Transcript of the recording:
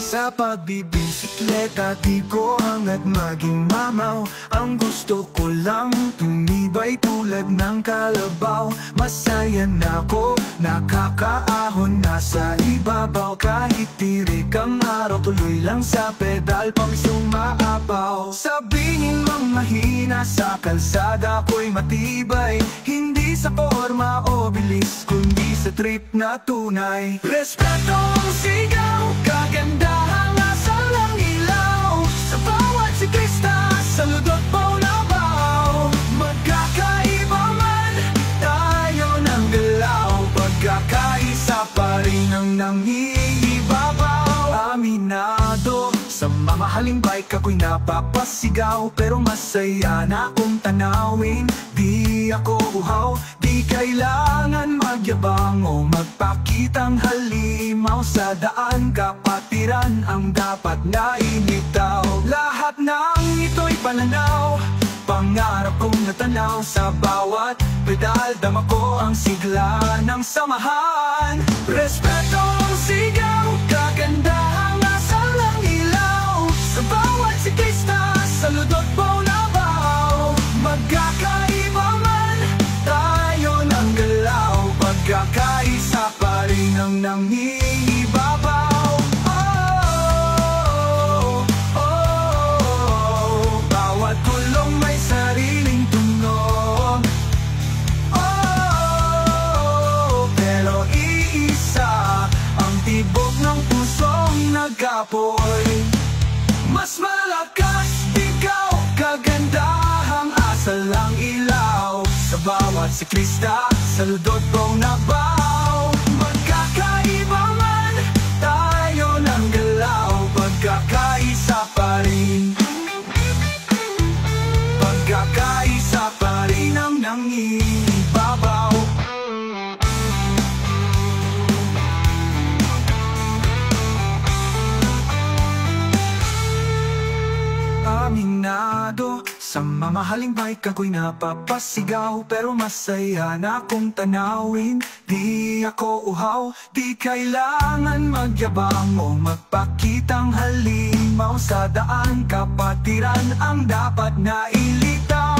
Sa pagbibisikleta di ko hangad maging mamaw. Ang gusto ko lang tumibay tulad ng kalabaw. Masaya na ako, nakakaahon na sa ibabaw. Kahit tirik ang araw, tuloy lang sa pedal pang sumaapaw. Sabihin mang mahina sa kalsada ko'y matibay. Hindi sa forma o bilis, kundi sa trip na tunay. Respetong sigaw, kagandahang asal ng ilaw. Sa bawat siklista, saludot po na baw. Magkakaiba man tayo ng galaw, pagkakaisa pa rin ang nangiibabaw. Aminado, sa mamahaling bike ako'y napapasigaw. Pero masaya na akong tanawin, di ako uhaw. Di kailangan magyabang o magpakitang halimaw. Sa daan kapatiran ang dapat na initaw. Lahat ng ito'y pananaw, pangarap kong natanaw. Sa bawat pedal dama ko ang sigla ng samahan. Respetong sigaw, kagandahang asal ng ilaw. Sa bawat siklista, saludot po na baw. Magkakaiba man tayo ng galaw, pagkakaisa pa rin ang nangiibabaw. Oh, oh, oh, bawat kulong may sariling tunog. Oh, pero iisa ang tibok ng pusong nag-apoy. Mas malakas, ikaw, kagandahang asal ang ilaw. Sa bawat siklista, saludot kong nabaw. Magkakaiba man tayo ng galaw, pagkakaisa pa rin. Pagkakaisa pa rin ang nangiibabaw. Aminado, sa mamahaling bike ako'y napapasigaw. Pero masaya na akong tanawin, di ako uhaw. Di kailangan magyabang o magpakitang halimaw. Sa daan kapatiran ang dapat na ilitaw.